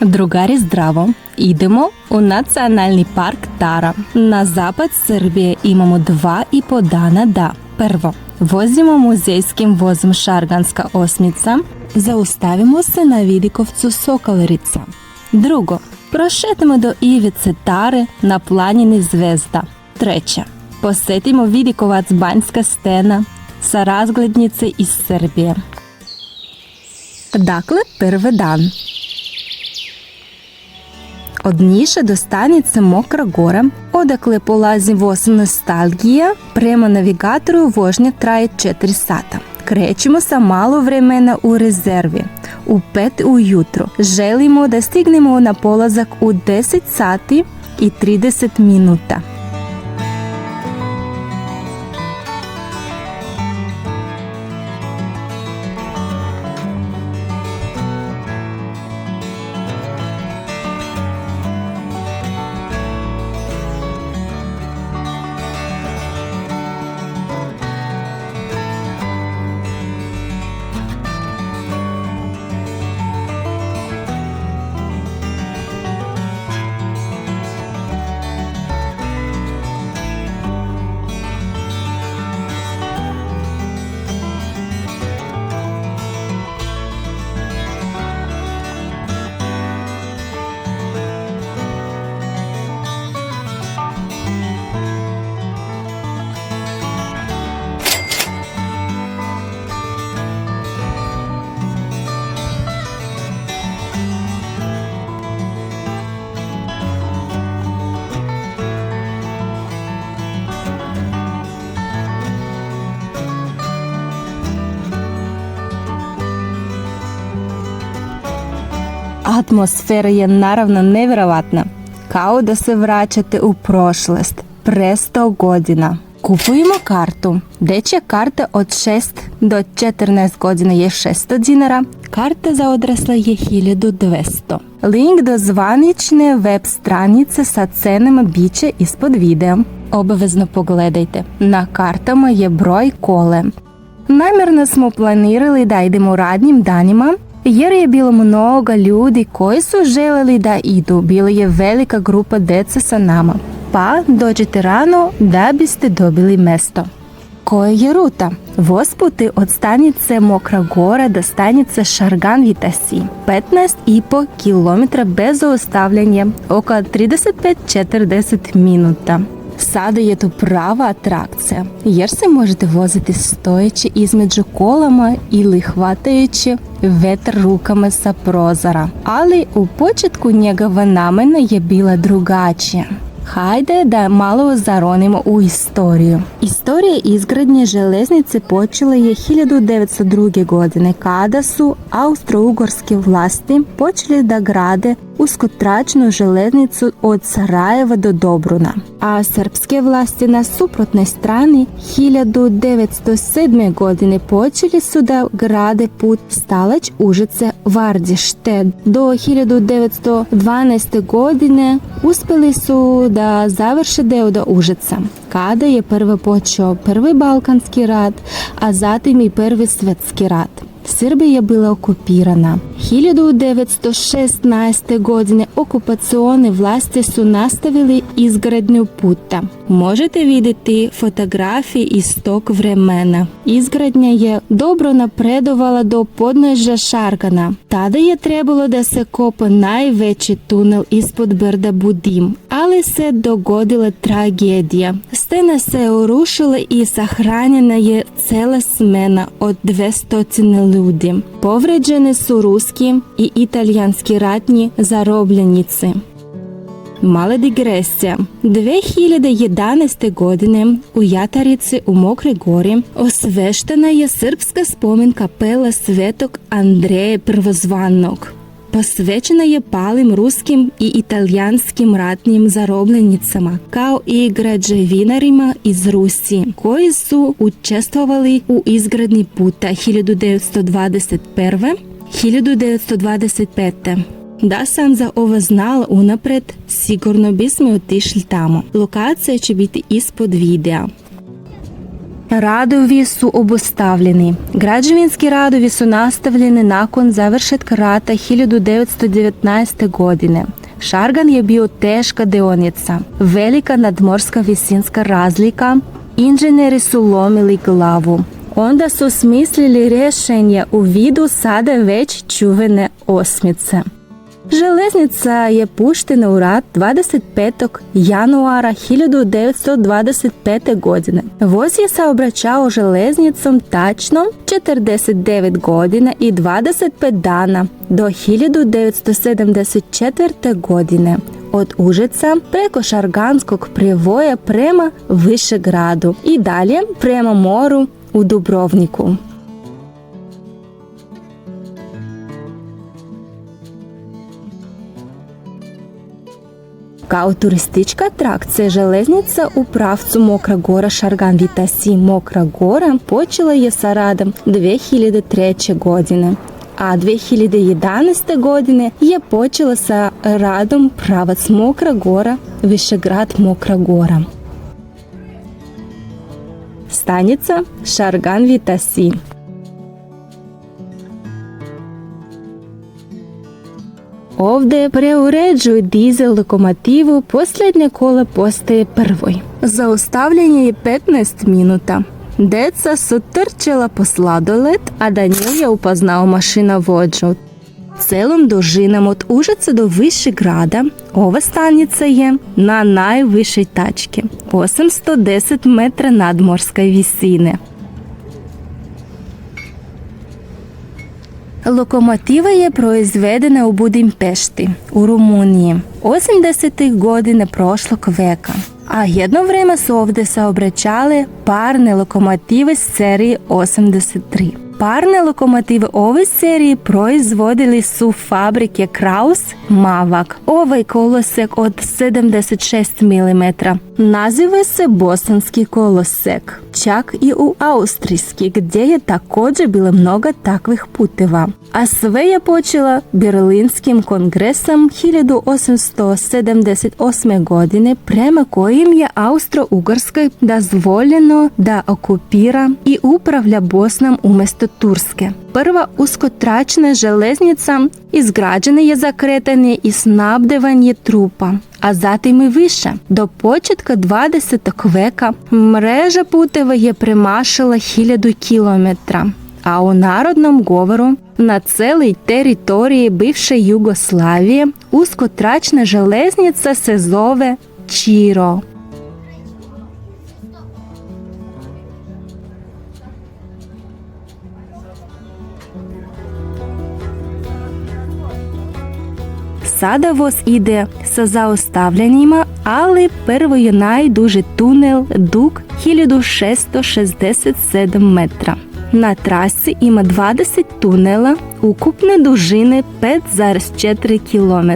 Другарі, здраво! Ідемо у національний парк Тара. На запад Srbije imamo dva i po dana da. Prvo, vozimo muzejskim vozom Šarganska osmica. Zaustavimo se na vidikovcu Sokolerica. Drugo, prošetamo do ivice Tare na planini Zvezda. Treće, posjetimo vidikovac Banjska stena sa razglednice iz Srbije. Dakle, prvi dan. Od Niša do stanice Mokra Gora, odakle polazi voz Nostalgija, prema navigatoru vožnja traje 4 sata. Krećemo sa malo vremena u rezervi. U 5 ujutro želimo da stignemo na polazak u 10 sati i 30 minuta. Atmosfera je naravno nevjerovatna, kao da se vraćate u prošlost, pre 100 godina. Kupujemo kartu. Dečja karta od 6 do 14 godina je 600 dinara, karta za odrasla je 1200. Link do zvanične web stranice sa cenama bit će ispod videa. Obavezno pogledajte. Na kartama je broj kole. Namjerno smo planirali da idemo u radnim danima, jer je bilo mnogo ljudi koji su željeli da idu. Bila je velika grupa djece sa nama. Pa dođite rano da biste dobili mjesto. Koja je ruta? Voz putuje od stanice Mokra Gora do stanice Šargan Vitasi. 15,5 km bez zaustavljanja, oko 35-40 minuta. Sada je to prava atrakcija, jer se možete voziti stojeći između kolama ili hvatajući vetar rukama sa prozora. Ali u početku njegova namjena je bila drugačija. Hajde da malo zaronimo u istoriju. Istorija izgradnje željeznice počela je 1902. godine kada su austro-ugorske vlasti počeli da grade uskotračnu željeznicu od Sarajeva do Dobruna, a srpske vlasti na suprotnoj strani 1907. godine počeli su da grade put Stalać-Užice-Vardište. Do 1912. godine uspjeli su da završe deo do Užica, kada je prvo počeo Prvi Balkanski rat, a zatim i Prvi svjetski rat. Srbija je bila okupirana. 1916. godine okupacione vlasti su nastavili izgradnju puta. Možete vidjeti fotografije iz tog vremena. Izgradnja je dobro napredovala do podnožja Šargana. Tada je trebalo da se kopa najveći tunel ispod brda Budim, ali se dogodila tragedija. Stena se urušila i sahranjena je cela smena od 200 ljudi. Povređene su ruski i italijanski ratni zarobljenici. Mala digresija. 2011. godine u Jatarici u Mokroj Gori osveštena je srpska spomen kapela Svetog Andreje Prvozvanog. Posvećena je palim ruskim i italijanskim ratnim zarobljenicama, kao i građevinarima iz Rusije, koji su učestvovali u izgradnji puta 1921-1925. Da sam za ovo znala unapred, sigurno bismo otišli tamo. Lokacija će biti ispod videa. Radovi su obustavljeni. Građevinski radovi su nastavljeni nakon završetka rata 1919. godine. Šargan je bio teška deonica, velika nadmorska visinska razlika, inženjeri su lomili glavu. Onda su smislili rješenje u vidu sada već čuvene osmice. Željeznica je puštena u rad 25. januara 1925. godine. Voz je saobraćao željeznicom tačno 49 godina i 25 dana do 1974. godine. Od Užeca preko Šarganskog prijevoja prema Višegradu i dalje prema moru u Dubrovniku. Kao turistička atrakcija željeznica u pravcu Mokra Gora Šargan Vitasi Mokra Gora počela je sa radom 2003. godine, a 2011. godine je počela sa radom pravac Mokra Gora Višegrad Mokra Gora. Stanica Šargan Vitasi. Ovdje preuređuju dizel lokomotivu, posljednje kola postaje prvoj. Zaustavljanje je 15 minuta. Deca su trčala po sladoled, a Danil je upoznao mašinovođu. Celom dužinom od Užaca do Višegrada ova stanica je na najvišoj tački, 810 metra nadmorske visine. Lokomotiva je proizvedena u Budimpešti, u Rumuniji, 80. godine prošlog veka, a jedno vrijeme su ovdje saobraćale parne lokomotive serije 83. Parne lokomotive ove serije proizvodili su fabrike Kraus, Mavak. Ovaj kolosek od 76 mm naziva se bosanski kolosek, čak i u austrijski, gdje je također bilo mnogo takvih puteva. A sve je počela Berlinskim kongresom 1878. godine, prema kojim je Austro-Ugarskoj dozvoljeno da okupira i upravlja Bosnom umjesto Turske. Prva uskotračna željeznica izgrađena je za kretanje i snabdevanje trupa, a zatim i više. Do početka 20. veka mreža puteva je premašila 1000 km, a u narodnom govoru na celoj teritoriji bivše Jugoslavije uskotračna željeznica se zove Čiro. Sada voz ide sa zaustavljanjima, ali prvo je najduži tunel dug 1667 metra. Na trasi ima 20 tunela ukupne dužine 5,4 km.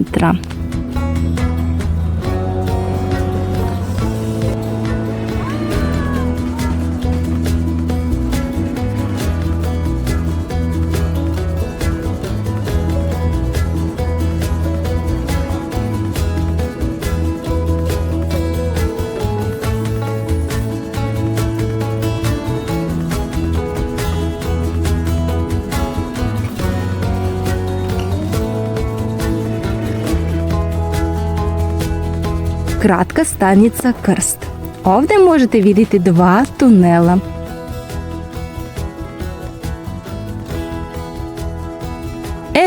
Kratka stanica Krst. Ovdje možete vidjeti 2 tunela.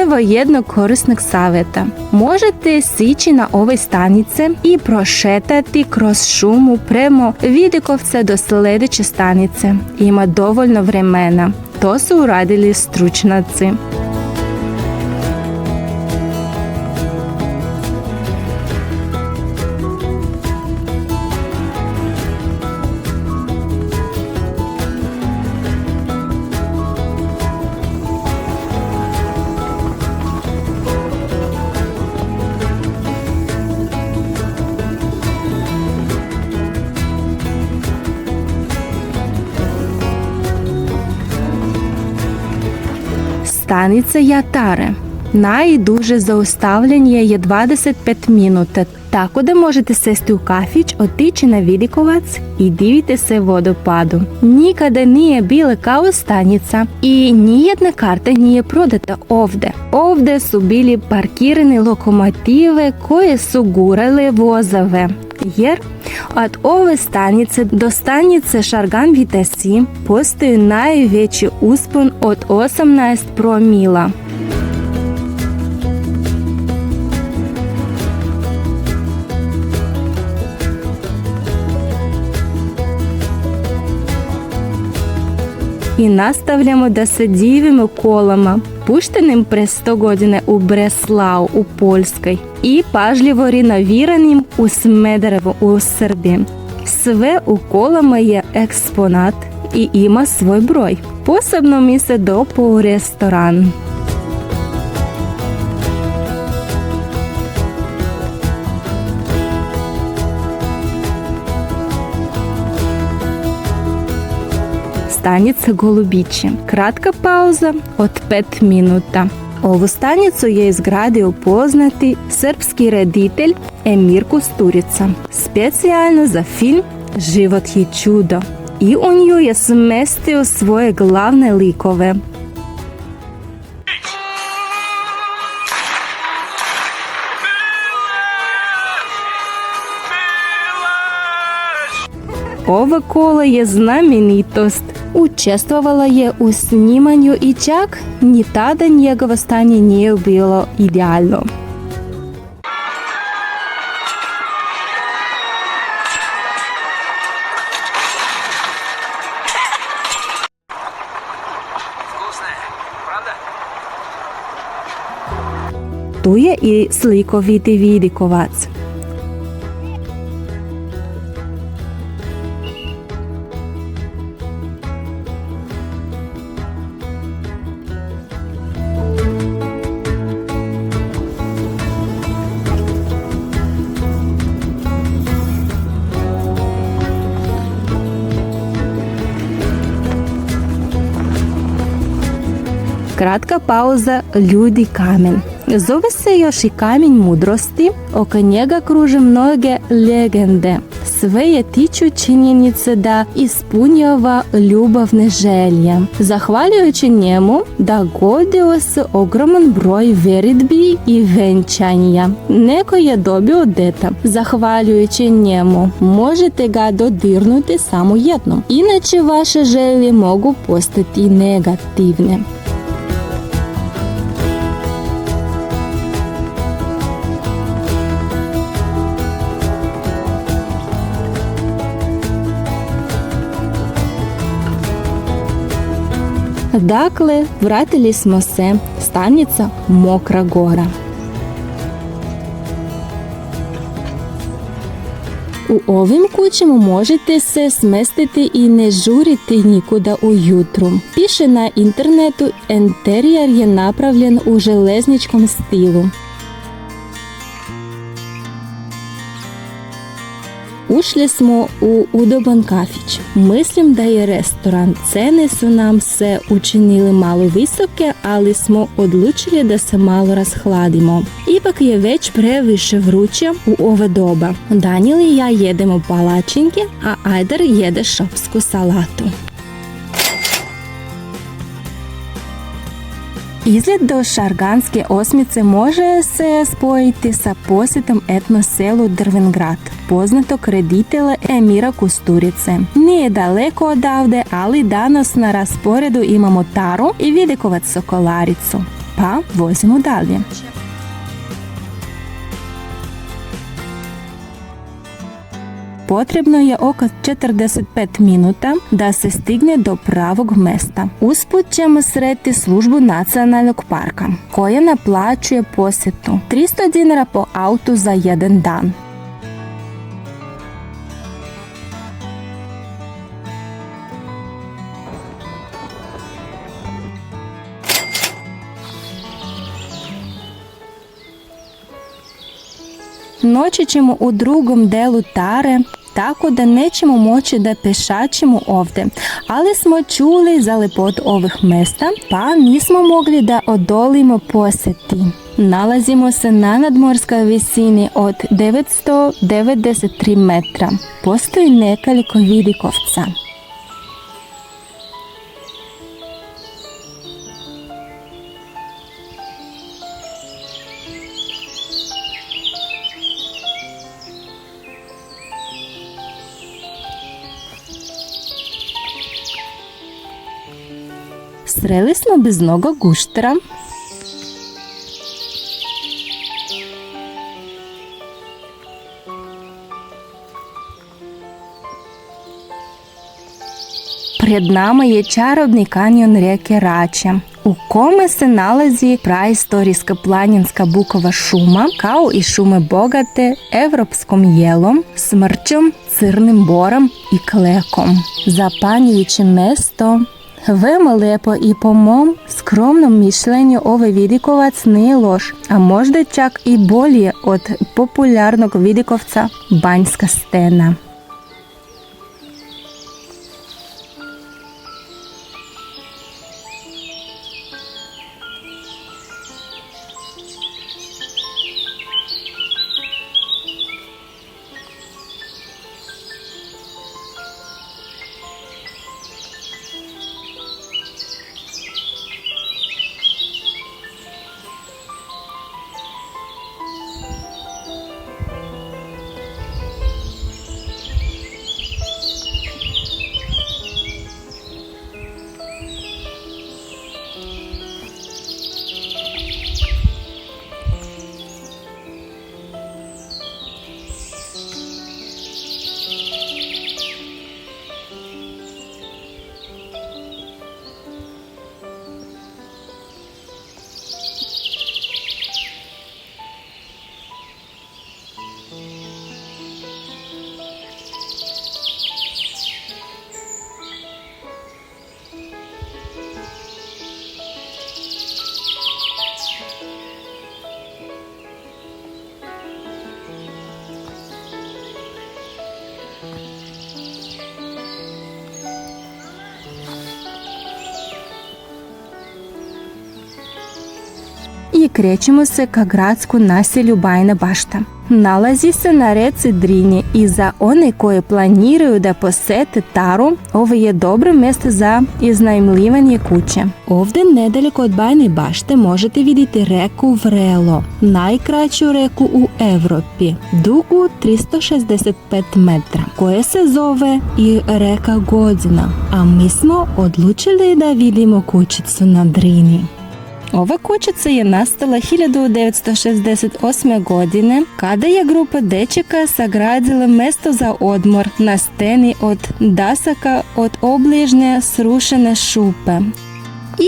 Evo jednog korisnog savjeta. Možete sići na ove stanice i prošetati kroz šumu prema Vidikovca do sljedeće stanice. Ima dovoljno vremena. To su uradili stručnjaci. Stanica Jatare. Najduže zaustavljanje je 25 minuta. Tako da možete sesti u kafić, otići na Vidikovac i divite se vodopadu. Nikada nije bila kao stanica i nijedna karta nije prodata ovdje. Ovdje su bili parkirane lokomotive koje su gurale vozove. Jer od ove stanice do stanice Šargan-Vitesi postoji najveći uspon od 18 promila. I nastavljamo da se divimo kolama, puštenim pre 100 godina u Breslau u Poljskoj i pažljivo renoviranim u Smederevu u Srbiji. Sve u kolama je eksponat i ima svoj broj. Posebno mi se dopao restoran. Stanica Golubići. Kratka pauza od 5 minuta. Ovu stanicu je izgradio poznati srpski reditelj Emir Kusturica, specijalno za film Život je čudo. I u nju je smestio svoje glavne likove. Ova kola je znamenitost. Učestvovala je u snimanju i čak ni tada njegovo stanje nije bilo idealno. Tu je i slikoviti Vidikovac. Kratka pauza, ljudi kamen. Zove se još i kamen mudrosti, oko njega kruže mnoge legende. Sve je tiču činjenice da ispunjava ljubavne želje. Zahvaljujući njemu dogodio se ogroman broj veritbi i venčanja. Neko je dobio dete. Zahvaljujući njemu možete ga dodirnuti samo jednom. Inače vaše želje mogu postati negativne. Dakle, vratili smo se, stanica Mokra Gora. U ovim kućama možete se smestiti i ne žuriti nikuda ujutru. Piše na internetu, interijer je napravljen u železničkom stilu. Ušli smo u udoban kafić. Mislim da je restoran. Cene su nam se učinile malo visoke, ali smo odlučili da se malo rashladimo. Ipak je već previše vruće u ova doba. Daniel i ja jedemo palačinke, a Ajder jede šopsku salatu. Izlet do Šarganske osmice može se spojiti sa posjetom etno selu Drvengrad, poznatog reditelja Emira Kusturice. Nije daleko odavde, ali danas na rasporedu imamo Taru i Vidikovac Sokolaricu. Pa vozimo dalje. Potrebno je oko 45 minuta da se stigne do pravog mesta. Usput ćemo sreti službu nacionalnog parka, koja naplaćuje posjetu 300 dinara po autu za jedan dan. Noći ćemo u drugom delu Tare, tako da nećemo moći da pešačimo ovdje, ali smo čuli za lepotu ovih mjesta, pa nismo mogli da odolimo posjeti. Nalazimo se na nadmorskoj visini od 993 metra. Postoji nekoliko vidikovca. Sreli smo beznog guštera. Pred nama je čarobni kanjon rijeke Rače, u kome se nalazi praistorijska planinska bukova šuma, kao i šume bogate evropskom jelom, smrčom, crnim borom i klekom. Zapanjujuće mesto, veoma lijepo i po mom skromnom mišljenju ovaj vidikovac nije loš, a možda čak i bolji od popularnog vidikovca Banjska stena. I krećemo se ka gradskom naselju Bajina Bašta. Nalazi se na reci Drini i za one koje planiraju da posete Taru, ovo je dobro mjesto za iznajmljivanje kuće. Ovdje nedaleko od Bajine Bašte možete vidjeti reku Vrelo, najkraću reku u Europi, dugu 365 metra, koja se zove i reka Godina, a mi smo odlučili da vidimo kućicu na Drini. Ova kućica je nastala 1968. godine kada je grupa dečaka sagradila mjesto za odmor na steni od dasaka od obližnje srušene šupe.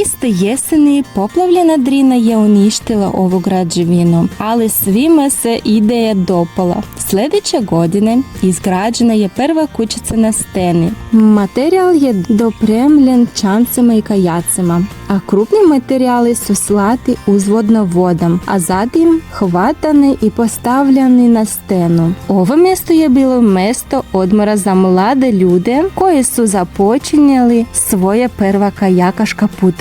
Iste jeseni poplavljena Drina je uništila ovu građevinu, ali svima se ideja dopala. Sljedeće godine izgrađena je prva kućica na steni. Materijal je dopremljen čamcima i kajacima, a krupni materijali su slati uzvodno vodom, a zatim hvatani i postavljani na stenu. Ovo mjesto je bilo mjesto odmora za mlade ljude koji su započinjali svoje prva kajakaška putovanja.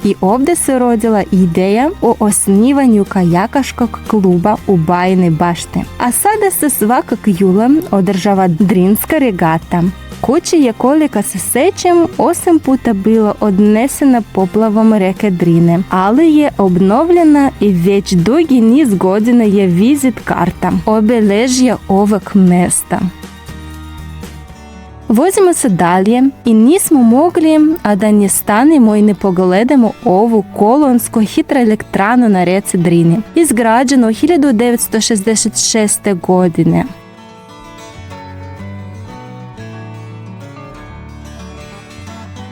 I ovdje se rodila ideja o osnivanju kajakaškog kluba u Bajinoj Bašti. A sada se svakog jula održava Drinska regata. Kuća je, koliko se sjećam, 8 puta bila odnesena poplavom reke Drine, ali je obnovljena i već dugi niz godina je vizit karta obilježja ovog mjesta. Vozimo se dalje i nismo mogli, a da ne stanemo i ne pogledamo ovu kolonsku hidroelektranu na reci Drini, izgrađenu 1966. godine.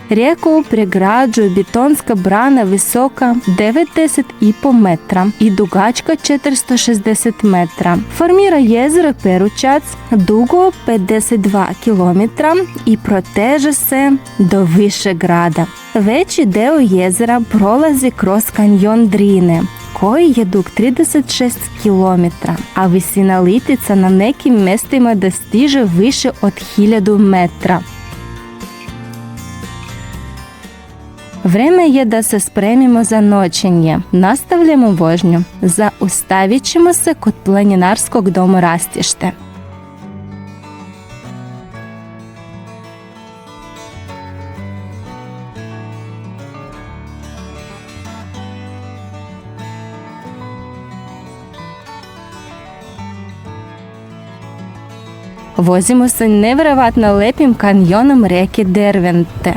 Rijeku pregrađuje betonska brana visoka 90,5 metra i dugačka 460 metra. Formira jezero Peručac dugo 52 km i proteže se do Višegrada. Veći deo jezera prolazi kroz kanjon Drine, koji je dug 36 km, a visina litica na nekim mjestima dostiže više od 1000 metra. Vreme je da se spremimo za noćenje. Nastavljamo vožnju. Zaustavit ćemo se kod planinarskog doma Rastješte. Vozimo se nevjerovatno lepim kanjonom rijeke Dervente.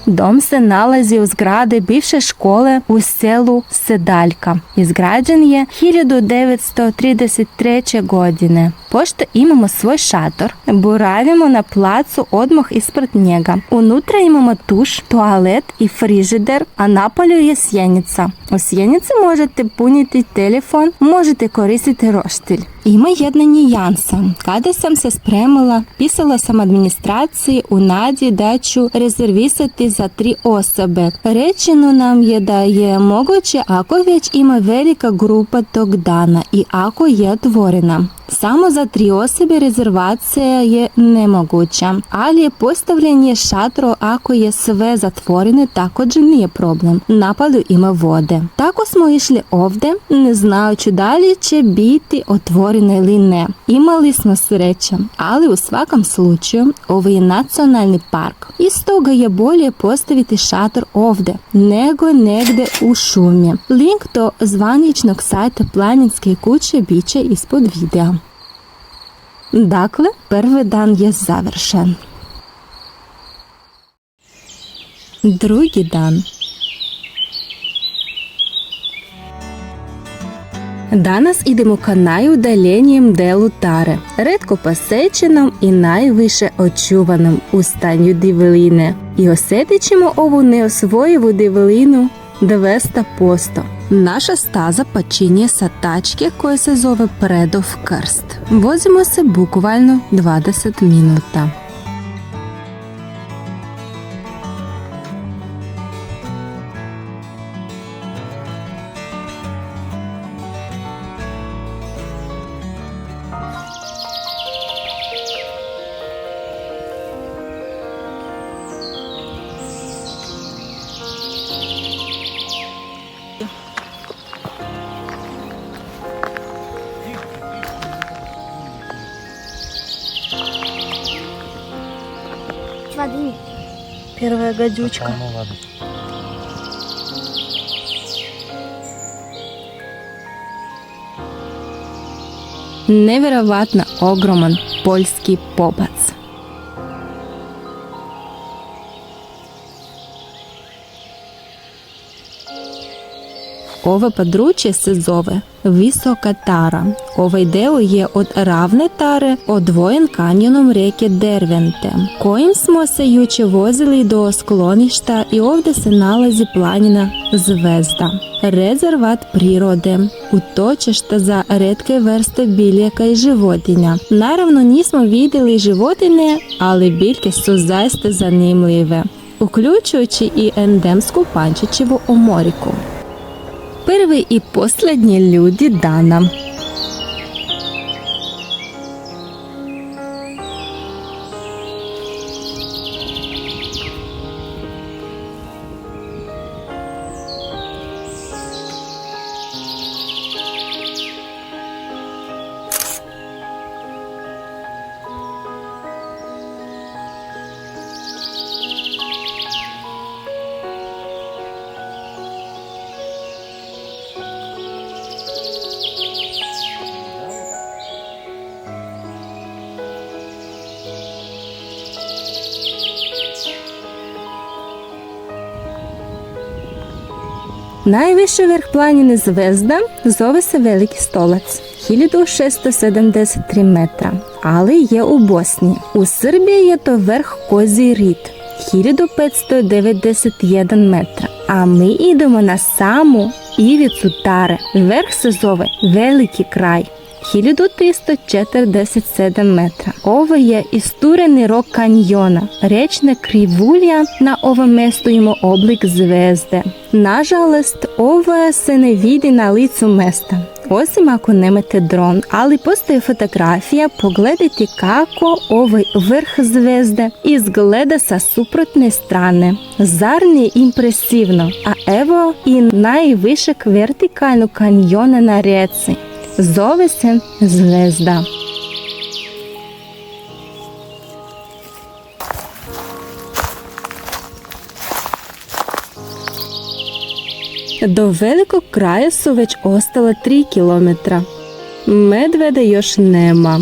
Dom se nalazi u zgradi bivše škole u selu Sedaljka. Izgrađen je 1933. godine. Pošto imamo svoj šator, boravimo na placu odmah ispred njega. Unutra imamo tuš, toalet i frižider, a napolju je sjenica. U sjenici možete puniti telefon, možete koristiti roštilj. Ima jedna nijansa. Kada sam se spremala, pisala sam administraciji u nadi da ću rezervisati za 3 osobe. Rečeno nam je da je moguće ako već ima velika grupa tog dana i ako je otvorena. Samo za 3 osobe rezervacija je nemoguća, ali je postavljanje šatro ako je sve zatvoreno također nije problem. Napolju ima vode. Tako smo išli ovdje, ne znajući da li će biti otvoreno ili ne. Imali smo sreće, ali u svakom slučaju ovo je nacionalni park. I stoga je bolje postaviti šator ovdje nego negdje u šumi. Link do zvaničnog sajta planinske kuće bit će ispod videa. Dakle, prvi dan je završen. Drugi dan. Danas idemo ka najudaljenijem delu Tare, retko posjećenom i najviše očuvanom u stanju divljine. I osjetit ćemo ovu neosvojivu divljinu 200%. Naša staza počinje sa tačke koje se zove Predov krst. Vozimo se bukvalno 20 minuta. Воды. Первая гадючка. Nevjerovatno ogroman poljski pobac. Ovo područje se zove Visoka Tara. Ovaj deo je od ravne Tare odvojen kanjonom rijeke Dervente, kojim smo se jučer vozili do skloništa i ovdje se nalazi planina Zvezda. Rezervat prirode, utočište za retke vrste biljaka i životinja. Naravno nismo vidjeli životinje, ali biljke su zaista zanimljive, uključujući i endemsku pančićevu omoriku. Prvi i posljednji ljudi dana. Najviši vrh planine Zvezda zove se Veliki stolac, 1673 metra, ali je u Bosni. U Srbiji je to vrh Kozji rit, 1591 metra, a mi idemo na samu ivicu Tare. Vrh se zove Veliki kraj, 1347 metra. Ovo je istureni rok kanjona. Rečna krivulja na ovom mjestu ima oblik zvezde. Nažalost, ovo se ne vidi na licu mjesta, Osim ako nemate dron, ali postoji fotografija, pogledajte kako ovaj vrh zvezde izgleda sa suprotne strane. Zar nije impresivno? A evo i najvišeg vertikalnog kanjona na rijeci. Zove se Zvezda. Do velikog kraja su već ostala 3 kilometra. Medveda još nema.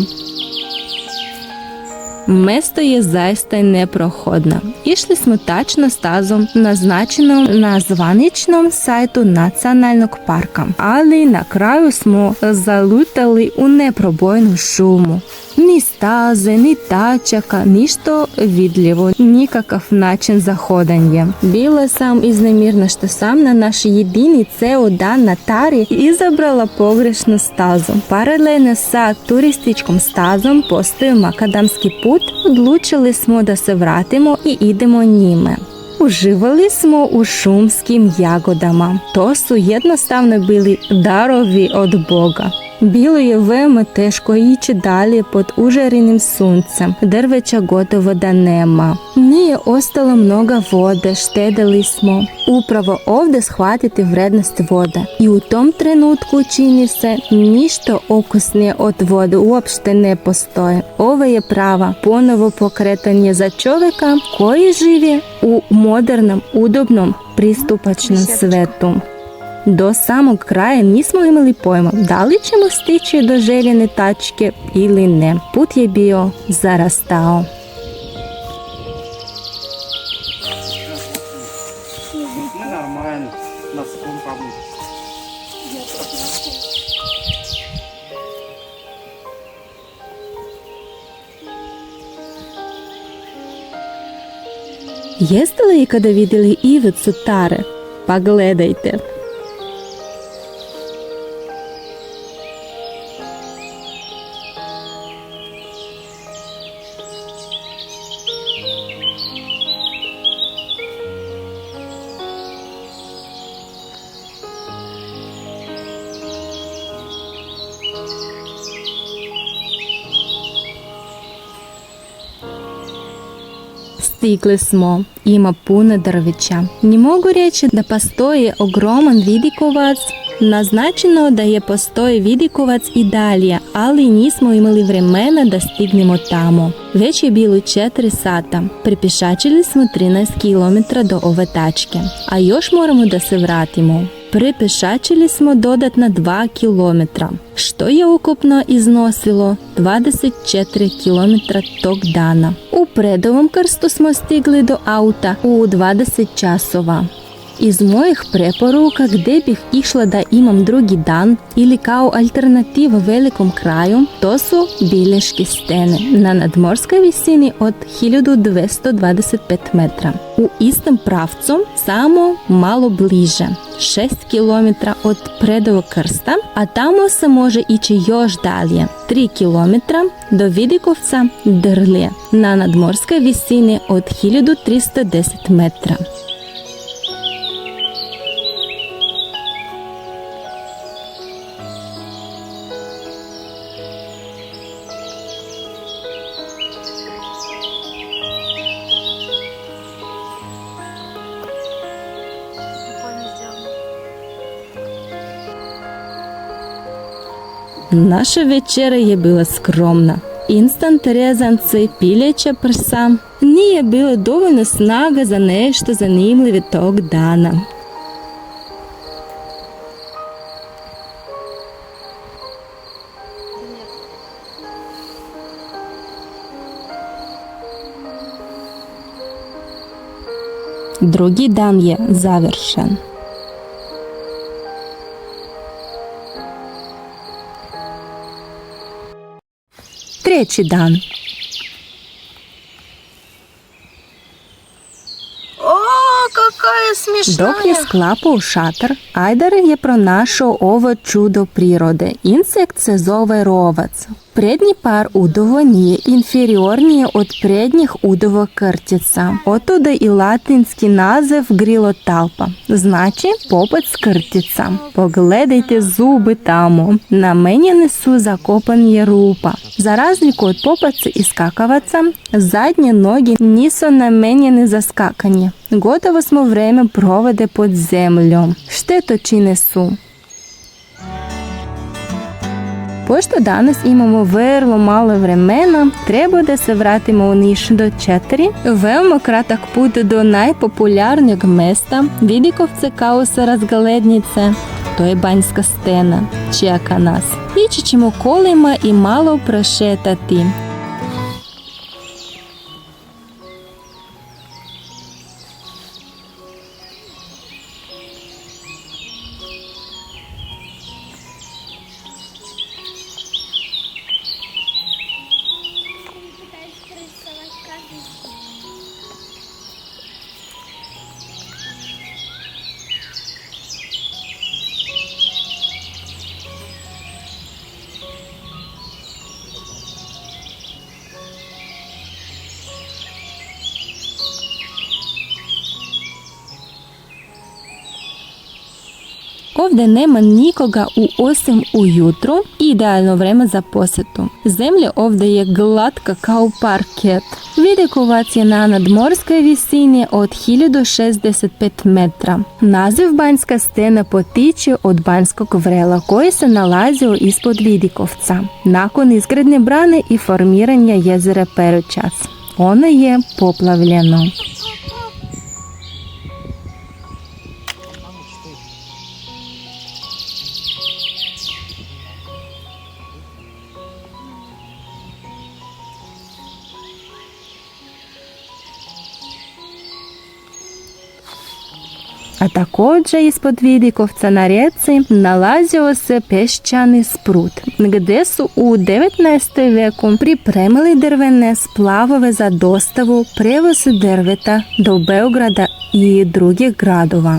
Mesto je zaista neprohodno. Išli smo tačno stazom naznačenom na zvaničnom sajtu nacionalnog parka, ali na kraju smo zalutali u neprobojnu šumu. Ni staze, ni tačaka, ništa vidljivo, nikakav način za hodanje. Bila sam iznemirna što sam na naš jedini ceo dan na Tari izabrala pogrešnu stazu. Paralelno sa turističkom stazom postoji makadamski put, odlučili smo da se vratimo i idemo njime. Uživali smo u šumskim jagodama. To su jednostavno bili darovi od Boga. Bilo je veoma teško ići dalje pod užarenim suncem. Drveća gotovo da nema. Nije ostalo mnogo vode, štedili smo. Upravo ovdje shvatiti vrednost vode. I u tom trenutku čini se ništa okusnije od vode uopšte ne postoje. Ovo je prava ponovo pokretanje za čovjeka koji živi u modernom, udobnom, pristupačnom svetu. Do samog kraja nismo imali pojma da li ćemo stići do željene tačke ili ne. Put je bio zarastao. Нормально, носком побыть. Jeste li ikada vidjeli ivicu Tare? Pa gledajte. Stigli smo, ima puno drveća. Ne mogu reći da postoji ogroman vidikovac, naznačeno da je postoji vidikovac i dalje, ali nismo imali vremena da stignemo tamo. Već je bilo 4 sata. Prepešačili smo 13 km do ove tačke, a još moramo da se vratimo. Prepešačili smo dodatna 2 km, što je ukupno iznosilo 24 km tog dana. U predovom krstu smo stigli do auta u 20 časova. Iz mojih preporuka gdje bih išla da imam drugi dan ili kao alternativa velikom kraju, to su Bilješke stene na nadmorskoj visini od 1225 metra. U istom pravcu, samo malo bliže, 6 km od predovog krsta, a tamo se može ići još dalje, 3 km do Vidikovca Drlje na nadmorskoj visini od 1310 metra. Naša večera je bila skromna. Instant rezance, pileća prsa. Nije bilo dovoljno snaga za nešto zanimljivo tog dana. Drugi dan je završen. Treći dan. O, какая смешная. Dok je sklapao šator, Ajdar je pronašao ovo čudo prirode. Insekt se zove rovac. Prednji par udova nije inferiornije od prednjih udova krtica. Otuda i latinski naziv grilotalpa, znači popac krtica. Pogledajte zubi tamo, namenjene su zakopanje rupa. Za razliku od popaca i skakavaca, zadnje noge nisu namenjene za skakanje. Gotovo smo vreme provode pod zemljom. Štetočine su. Pošto danas imamo vrlo malo vremena, treba da se vratimo u Niš do 4. Veoma kratak put do najpopularnijeg mesta, Vidikovce kao sa razglednice. To je Banjska stena. Čeka nas. Ići ćemo kolima i malo prošetati. Ovdje nema nikoga osim ujutru, idealno vreme za posjetu. Zemlja ovdje je glatka kao parket. Vidikovac je na nadmorskoj visini od 1065 metra. Naziv Banjska stena potiče od Banjskog vrela koji se nalazio ispod Vidikovca. Nakon izgradnje brane i formiranja jezera Perućac, ono je poplavljeno. A također ispod Vidikovca na rijeci nalazio se peščani sprut, gdje su u 19. veku pripremili drvene splavove za dostavu, prevoz drveta do Beograda i drugih gradova.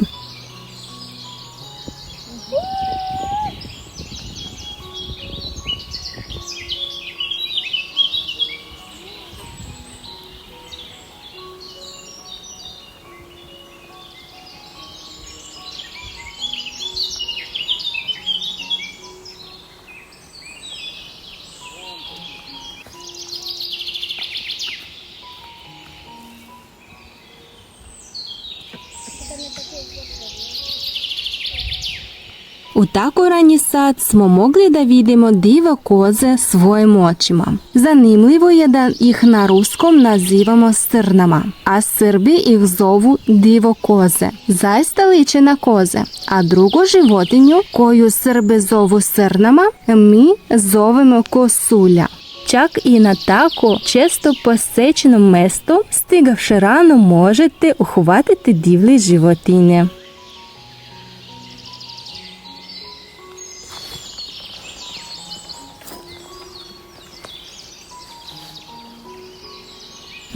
U tako ranji sat smo mogli da vidimo divo koze svojim očima. Zanimljivo je da ih na ruskom nazivamo srnama, a Srbi ih zovu divo koze. Zaista liče na koze, a drugu životinju koju Srbe zovu srnama mi zovemo kosulja. Čak i na tako često posjećenom mjestu stigavši rano možete uhvatiti divlje životinje.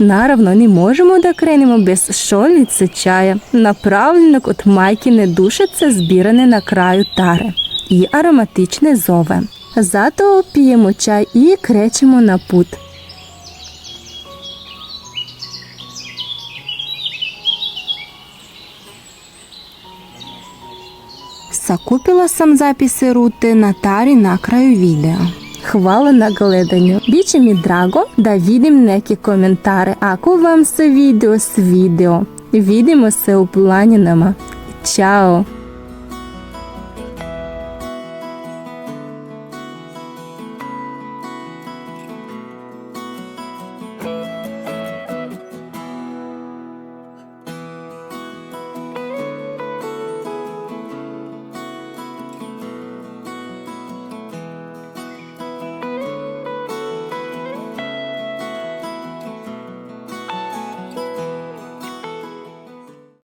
Naravno, ne možemo da krenemo bez šoljice čaja, napravljenog od majkine dušice zbirane na kraju tare i aromatične zove. Zato pijemo čaj i krećemo na put. Sakupila sam zapise rute na tari na kraju videa. Hvala na gledanju. Biće mi drago da vidim neke komentare ako vam se video svidio. Vidimo se u planinama. Ćao!